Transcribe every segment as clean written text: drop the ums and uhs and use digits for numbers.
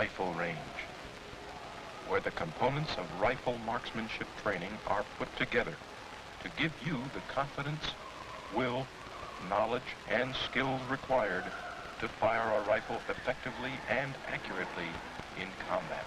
rifle range, where the components of rifle marksmanship training are put together to give you the confidence, will, knowledge, and skills required to fire a rifle effectively and accurately in combat.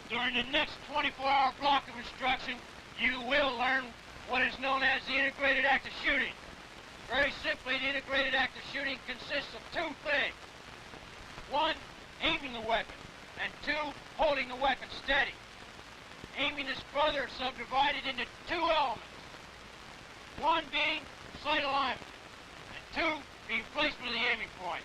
During the next 24-hour block of instruction, you will learn what is known as the integrated act of shooting. Very simply, the integrated act of shooting consists of two things. One, aiming the weapon, and two, holding the weapon steady. Aiming is further subdivided into two elements. One being sight alignment, and two being placement of the aiming point.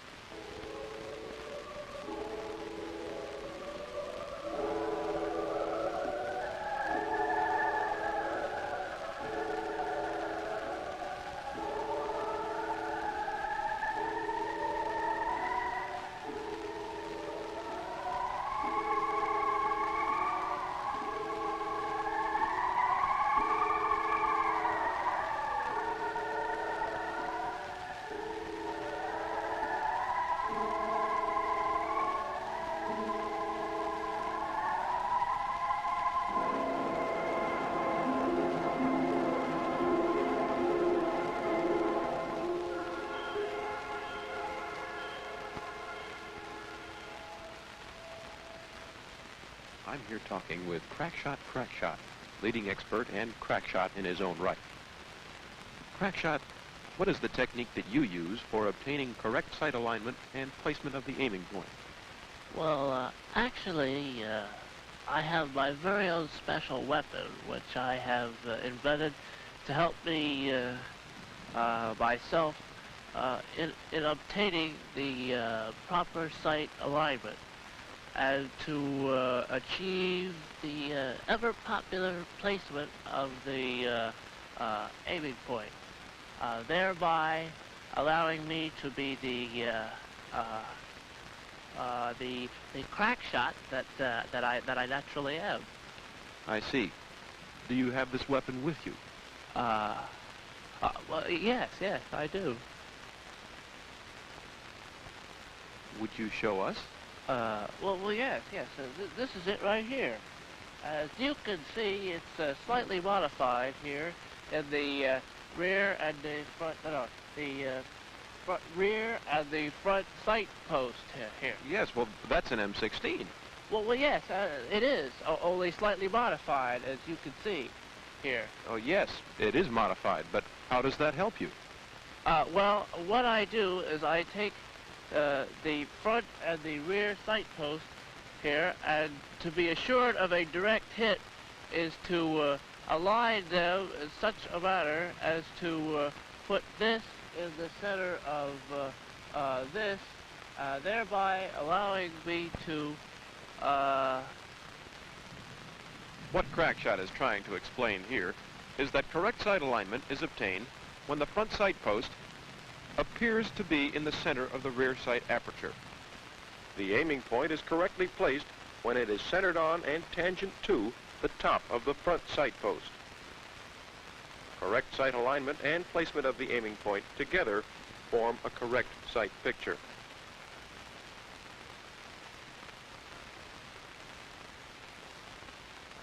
I'm here talking with Crackshot, leading expert and crackshot in his own right. Crackshot, what is the technique that you use for obtaining correct sight alignment and placement of the aiming point? Well, actually, I have my very own special weapon, which I have invented to help me myself in obtaining the proper sight alignment and to achieve the ever-popular placement of the aiming point, thereby allowing me to be the crack shot that I naturally am. I see. Do you have this weapon with you? Well, yes, I do. Would you show us? Well, yes. This is it right here. As you can see, it's slightly modified here in the rear and the front. The rear and the front sight post here. Yes, well, that's an M16. Well, yes, it is. Only slightly modified, as you can see here. Oh, yes, it is modified, but how does that help you? Well, what I do is I take the front and the rear sight post here, and to be assured of a direct hit is to align them in such a manner as to put this in the center of this, thereby allowing me to... What Crackshot is trying to explain here is that correct sight alignment is obtained when the front sight post appears to be in the center of the rear sight aperture. The aiming point is correctly placed when it is centered on and tangent to the top of the front sight post. Correct sight alignment and placement of the aiming point together form a correct sight picture.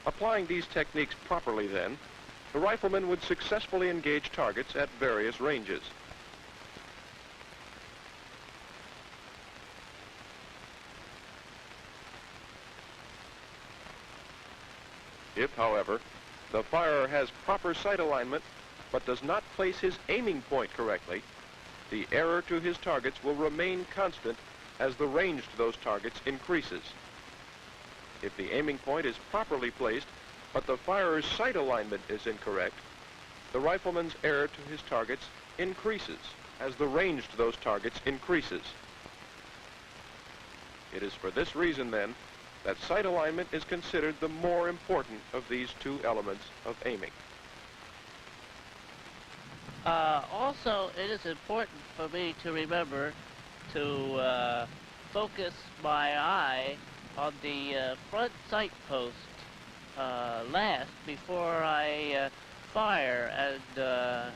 Applying these techniques properly, then, the rifleman would successfully engage targets at various ranges. If, however, the firer has proper sight alignment but does not place his aiming point correctly, the error to his targets will remain constant as the range to those targets increases. If the aiming point is properly placed but the firer's sight alignment is incorrect, the rifleman's error to his targets increases as the range to those targets increases. It is for this reason, then, that sight alignment is considered the more important of these two elements of aiming. Also, it is important for me to remember to focus my eye on the front sight post last before I fire, and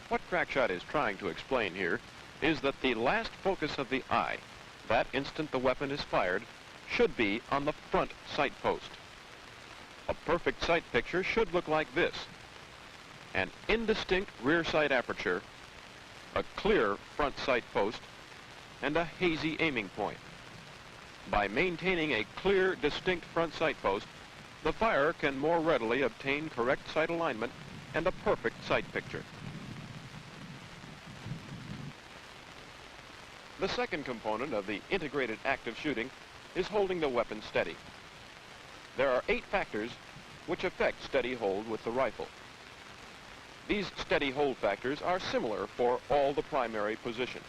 What Crackshot is trying to explain here is that the last focus of the eye, that instant the weapon is fired, should be on the front sight post. A perfect sight picture should look like this: an indistinct rear sight aperture, a clear front sight post, and a hazy aiming point. By maintaining a clear, distinct front sight post, the firer can more readily obtain correct sight alignment and a perfect sight picture. The second component of the integrated act of shooting is holding the weapon steady. There are 8 factors which affect steady hold with the rifle. These steady hold factors are similar for all the primary positions.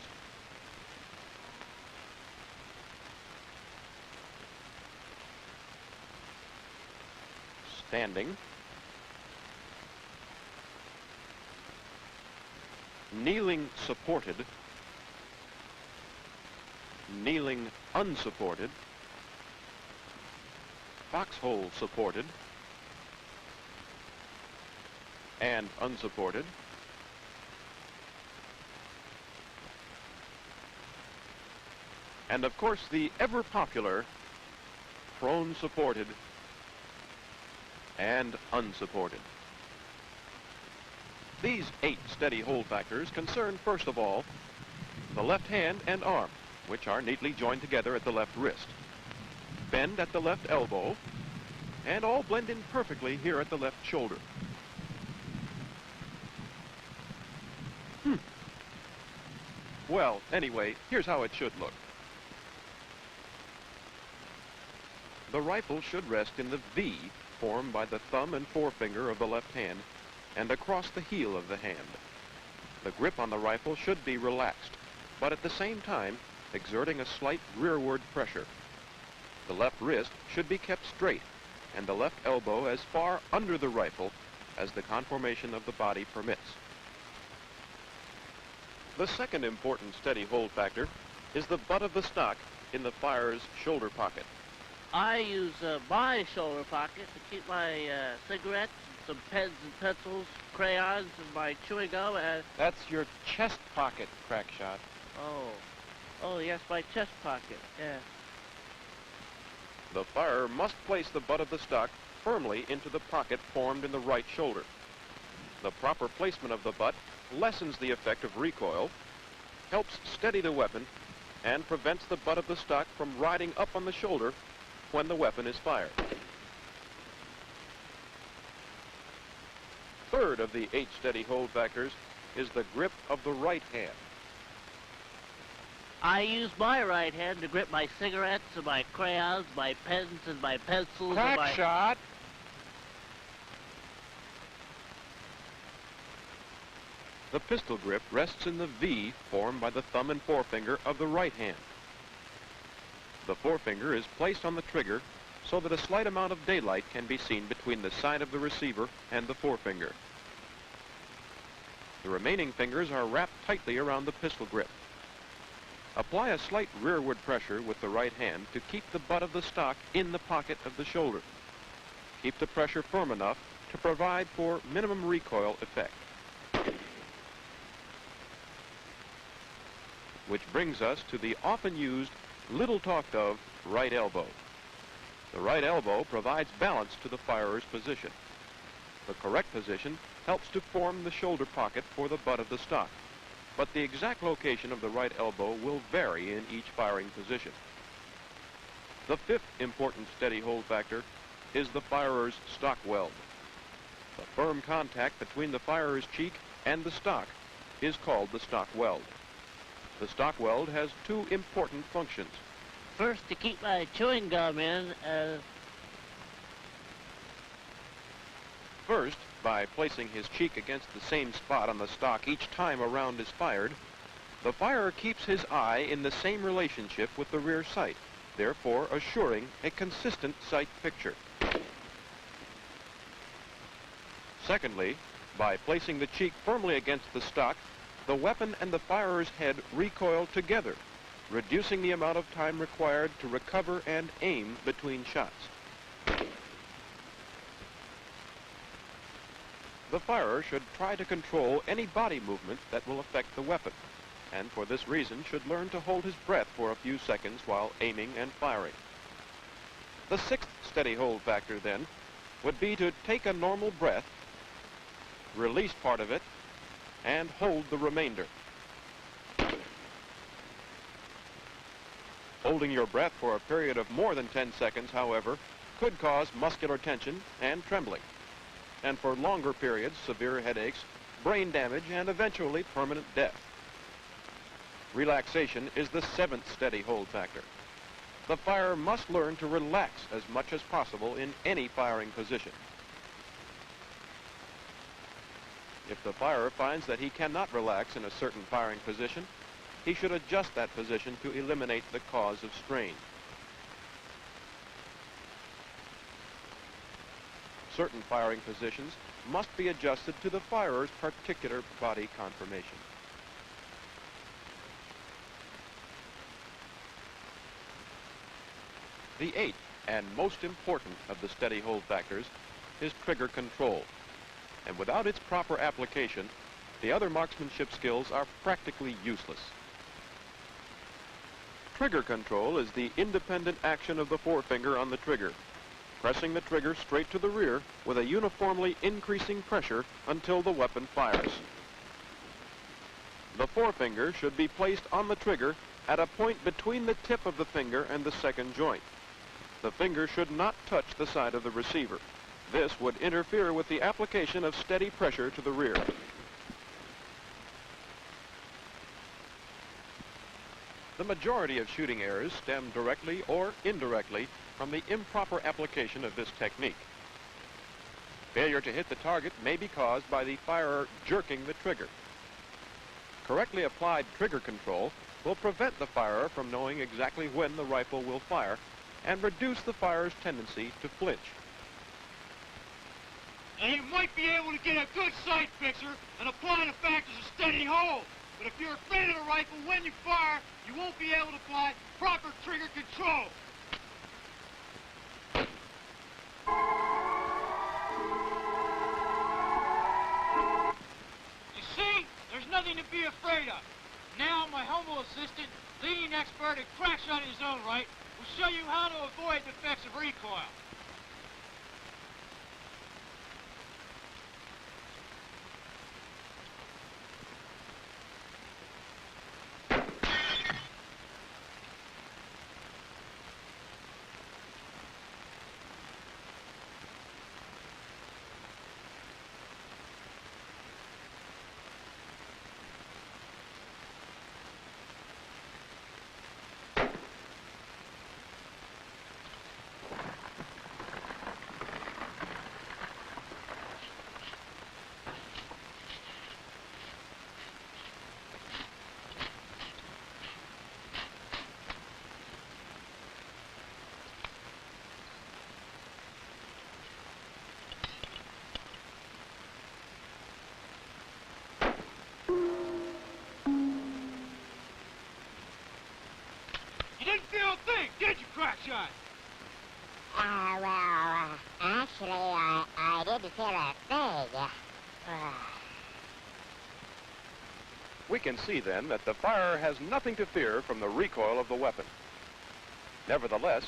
Standing, kneeling supported, kneeling unsupported, foxhole supported, and unsupported, and of course the ever popular prone supported and unsupported. These 8 steady hold factors concern, first of all, the left hand and arm, which are neatly joined together at the left wrist, bend at the left elbow, and all blend in perfectly here at the left shoulder. Well, anyway, here's how it should look. The rifle should rest in the V formed by the thumb and forefinger of the left hand and across the heel of the hand. The grip on the rifle should be relaxed, but at the same time exerting a slight rearward pressure. The left wrist should be kept straight and the left elbow as far under the rifle as the conformation of the body permits. The second important steady hold factor is the butt of the stock in the firer's shoulder pocket. I use my shoulder pocket to keep my cigarettes, some pens and pencils, crayons, and my chewing gum, and... That's your chest pocket, Crackshot. Oh, yes, my chest pocket, yeah. The firer must place the butt of the stock firmly into the pocket formed in the right shoulder. The proper placement of the butt lessens the effect of recoil, helps steady the weapon, and prevents the butt of the stock from riding up on the shoulder when the weapon is fired. Third of the 8 steady hold factors is the grip of the right hand. I use my right hand to grip my cigarettes and my crayons, my pens and my pencils and my... Crackshot! The pistol grip rests in the V formed by the thumb and forefinger of the right hand. The forefinger is placed on the trigger so that a slight amount of daylight can be seen between the side of the receiver and the forefinger. The remaining fingers are wrapped tightly around the pistol grip. Apply a slight rearward pressure with the right hand to keep the butt of the stock in the pocket of the shoulder. Keep the pressure firm enough to provide for minimum recoil effect. Which brings us to the often used, little talked of, right elbow. The right elbow provides balance to the firer's position. The correct position helps to form the shoulder pocket for the butt of the stock, but the exact location of the right elbow will vary in each firing position. The fifth important steady hold factor is the firer's stock weld. The firm contact between the firer's cheek and the stock is called the stock weld. The stock weld has 2 important functions. First, to keep my chewing gum in, First, by placing his cheek against the same spot on the stock each time a round is fired, the firer keeps his eye in the same relationship with the rear sight, therefore assuring a consistent sight picture. Secondly, by placing the cheek firmly against the stock, the weapon and the firer's head recoil together, reducing the amount of time required to recover and aim between shots. The firer should try to control any body movement that will affect the weapon, and for this reason should learn to hold his breath for a few seconds while aiming and firing. The sixth steady hold factor, then, would be to take a normal breath, release part of it, and hold the remainder. Holding your breath for a period of more than 10 seconds, however, could cause muscular tension and trembling, and for longer periods, severe headaches, brain damage, and eventually permanent death. Relaxation is the seventh steady hold factor. The firer must learn to relax as much as possible in any firing position. If the firer finds that he cannot relax in a certain firing position, he should adjust that position to eliminate the cause of strain. Certain firing positions must be adjusted to the firer's particular body conformation. The eighth and most important of the steady hold factors is trigger control. And without its proper application, the other marksmanship skills are practically useless. Trigger control is the independent action of the forefinger on the trigger, pressing the trigger straight to the rear with a uniformly increasing pressure until the weapon fires. The forefinger should be placed on the trigger at a point between the tip of the finger and the second joint. The finger should not touch the side of the receiver. This would interfere with the application of steady pressure to the rear. The majority of shooting errors stem directly or indirectly from the improper application of this technique. Failure to hit the target may be caused by the firer jerking the trigger. Correctly applied trigger control will prevent the firer from knowing exactly when the rifle will fire and reduce the firer's tendency to flinch. And you might be able to get a good sight picture and apply the factors of steady hold. But if you're afraid of the rifle when you fire, you won't be able to apply proper trigger control. You see, there's nothing to be afraid of. Now my humble assistant, leading expert at crack shot in his own right, will show you how to avoid the effects of recoil. You didn't feel a thing, did you, crack shot? Actually, I didn't feel a thing. We can see then that the firer has nothing to fear from the recoil of the weapon. Nevertheless,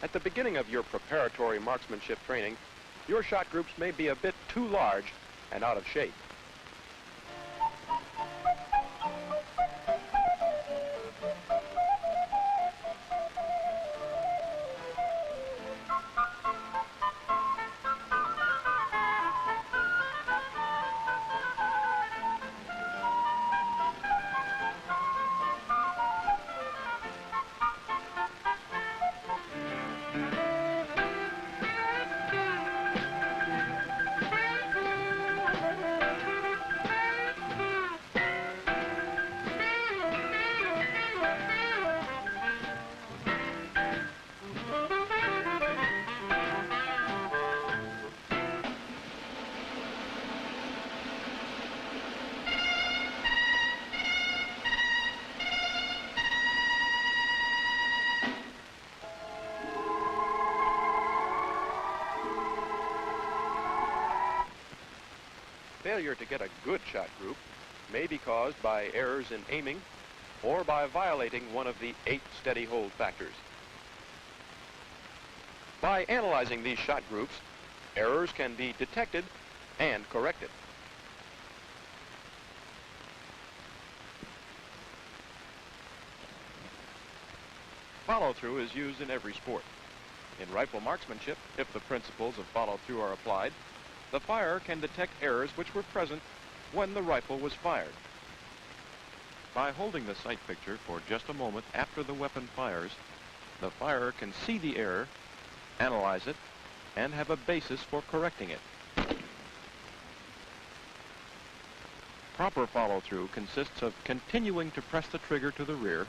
at the beginning of your preparatory marksmanship training, your shot groups may be a bit too large and out of shape. failure to get a good shot group may be caused by errors in aiming or by violating one of the 8 steady hold factors. By analyzing these shot groups, errors can be detected and corrected. Follow-through is used in every sport. In rifle marksmanship, if the principles of follow-through are applied, the firer can detect errors which were present when the rifle was fired. By holding the sight picture for just a moment after the weapon fires, the firer can see the error, analyze it, and have a basis for correcting it. Proper follow-through consists of continuing to press the trigger to the rear,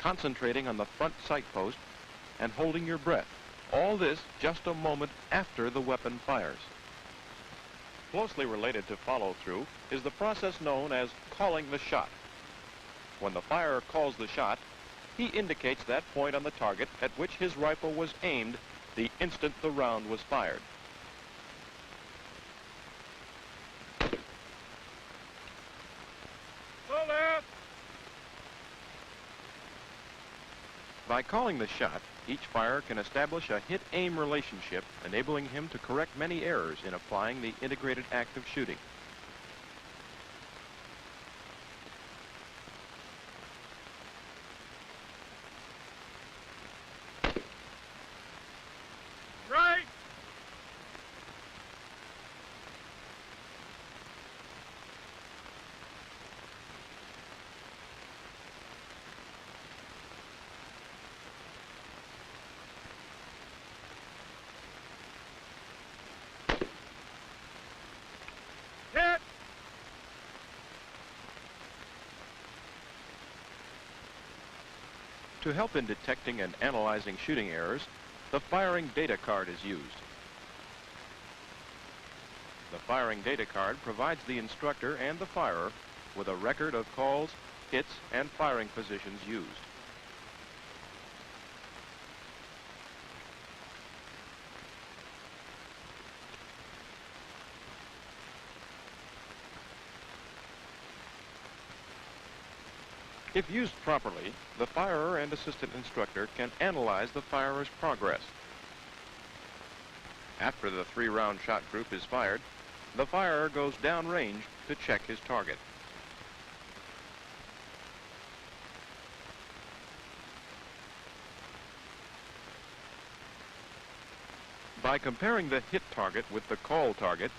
concentrating on the front sight post, and holding your breath. All this just a moment after the weapon fires. Closely related to follow-through is the process known as calling the shot. When the firer calls the shot, he indicates that point on the target at which his rifle was aimed the instant the round was fired. By calling the shot, each firer can establish a hit-aim relationship, enabling him to correct many errors in applying the integrated act of shooting. Right! Hit! To help in detecting and analyzing shooting errors, the firing data card is used. The firing data card provides the instructor and the firer with a record of calls, hits, and firing positions used. If used properly, the firer and assistant instructor can analyze the firer's progress. After the 3-round shot group is fired, the firer goes downrange to check his target. By comparing the hit target with the call target,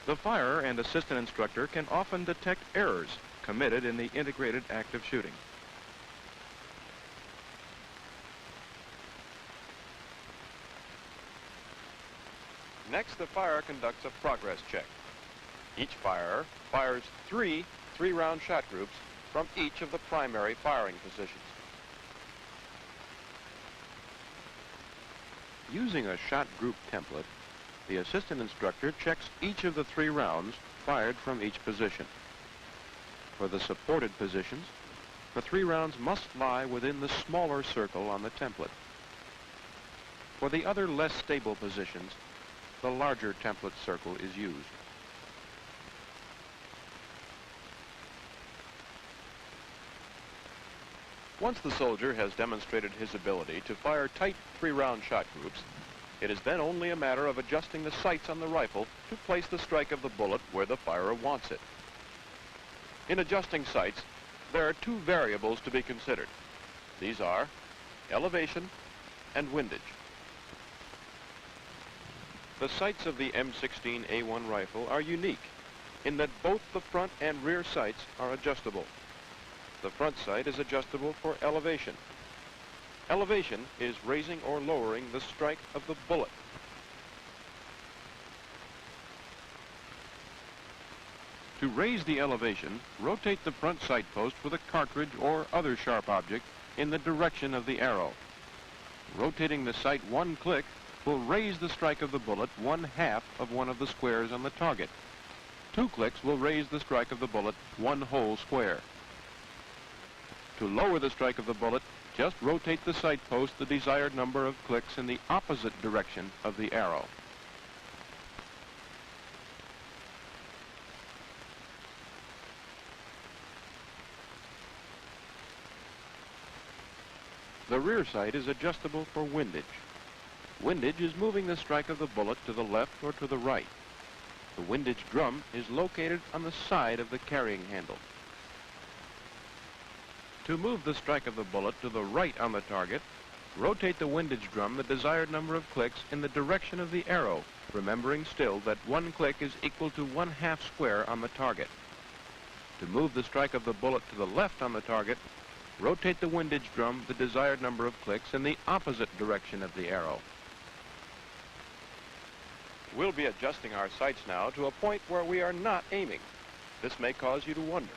the firer and assistant instructor can often detect errors committed in the integrated act of shooting. Next, the firer conducts a progress check. Each firer fires 3 3-round shot groups from each of the primary firing positions. Using a shot group template, the assistant instructor checks each of the 3 rounds fired from each position. For the supported positions, the 3 rounds must lie within the smaller circle on the template. For the other less stable positions, the larger template circle is used. Once the soldier has demonstrated his ability to fire tight 3-round shot groups, it is then only a matter of adjusting the sights on the rifle to place the strike of the bullet where the firer wants it. In adjusting sights, there are 2 variables to be considered. These are elevation and windage. The sights of the M16A1 rifle are unique in that both the front and rear sights are adjustable. The front sight is adjustable for elevation. Elevation is raising or lowering the strike of the bullet. To raise the elevation, rotate the front sight post with a cartridge or other sharp object in the direction of the arrow. Rotating the sight 1 click will raise the strike of the bullet 1/2 of one of the squares on the target. 2 clicks will raise the strike of the bullet 1 whole square. To lower the strike of the bullet, just rotate the sight post the desired number of clicks in the opposite direction of the arrow. The rear sight is adjustable for windage. Windage is moving the strike of the bullet to the left or to the right. The windage drum is located on the side of the carrying handle. To move the strike of the bullet to the right on the target, rotate the windage drum the desired number of clicks in the direction of the arrow, remembering still that 1 click is equal to 1/2 square on the target. To move the strike of the bullet to the left on the target, rotate the windage drum the desired number of clicks in the opposite direction of the arrow. We'll be adjusting our sights now to a point where we are not aiming. This may cause you to wonder.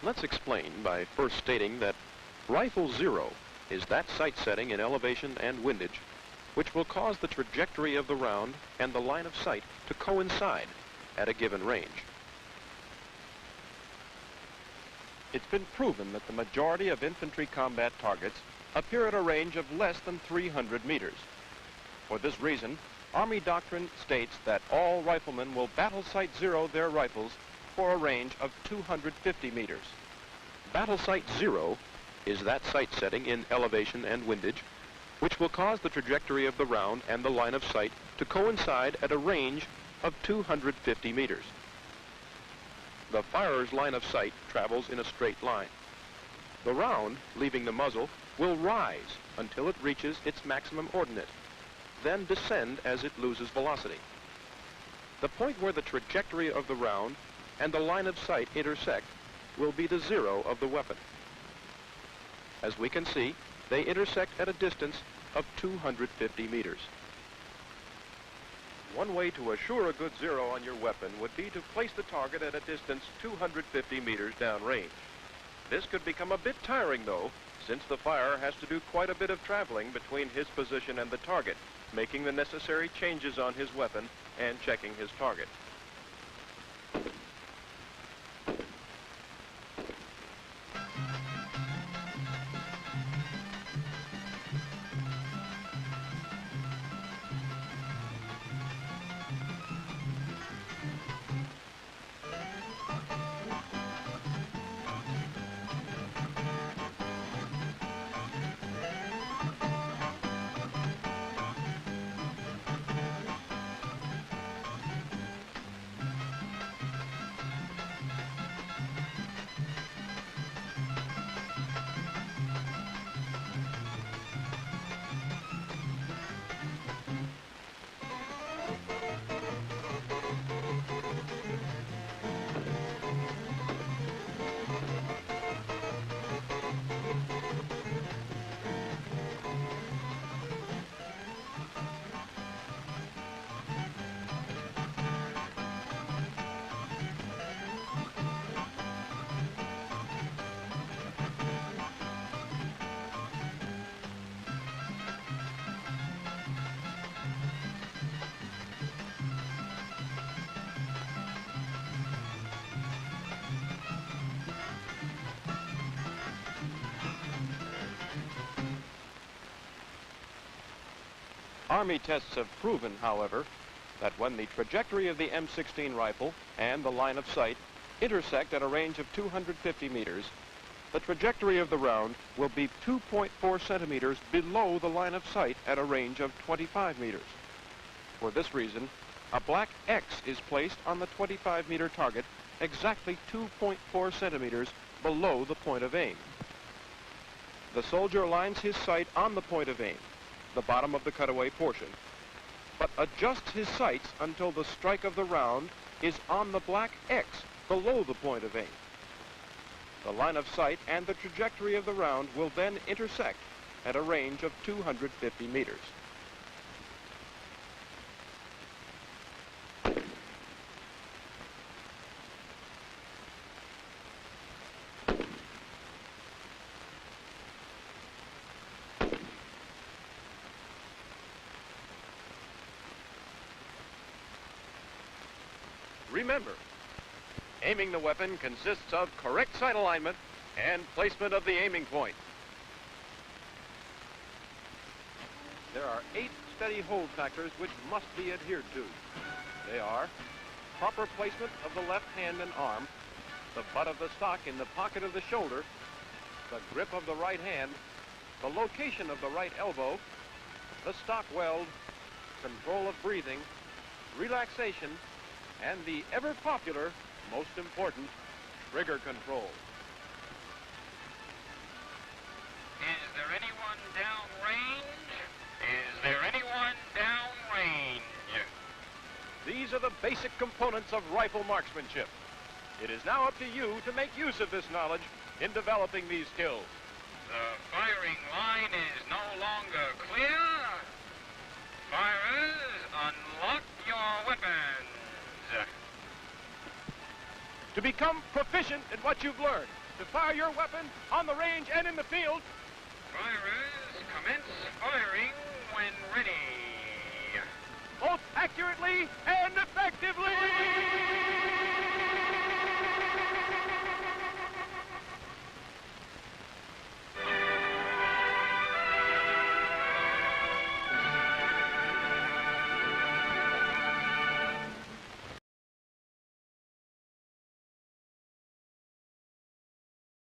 Let's explain by first stating that rifle 0 is that sight setting in elevation and windage which will cause the trajectory of the round and the line of sight to coincide at a given range. It's been proven that the majority of infantry combat targets appear at a range of less than 300 meters. For this reason, Army doctrine states that all riflemen will battle sight 0 their rifles for a range of 250 meters. Battle sight 0 is that sight setting in elevation and windage which will cause the trajectory of the round and the line of sight to coincide at a range of 250 meters. The firer's line of sight travels in a straight line. The round, leaving the muzzle, will rise until it reaches its maximum ordinate, then descend as it loses velocity. The point where the trajectory of the round and the line of sight intersect will be the 0 of the weapon. As we can see, they intersect at a distance of 250 meters. One way to assure a good 0 on your weapon would be to place the target at a distance 250 meters downrange. This could become a bit tiring, though, since the firer has to do quite a bit of traveling between his position and the target, making the necessary changes on his weapon and checking his target. Army tests have proven, however, that when the trajectory of the M16 rifle and the line of sight intersect at a range of 250 meters, the trajectory of the round will be 2.4 centimeters below the line of sight at a range of 25 meters. For this reason, a black X is placed on the 25-meter target exactly 2.4 centimeters below the point of aim. The soldier lines his sight on the point of aim, the bottom of the cutaway portion, but adjusts his sights until the strike of the round is on the black X below the point of aim. The line of sight and the trajectory of the round will then intersect at a range of 250 meters. Remember, aiming the weapon consists of correct sight alignment and placement of the aiming point. There are 8 steady hold factors which must be adhered to. They are proper placement of the left hand and arm, the butt of the stock in the pocket of the shoulder, the grip of the right hand, the location of the right elbow, the stock weld, control of breathing, relaxation, and the ever popular, most important, trigger control. Is there anyone downrange? Is there anyone downrange? These are the basic components of rifle marksmanship. It is now up to you to make use of this knowledge in developing these skills. The firing line is no longer clear. Firers, unlock your weapons. To become proficient in what you've learned, to fire your weapon on the range and in the field, Firers, commence firing when ready.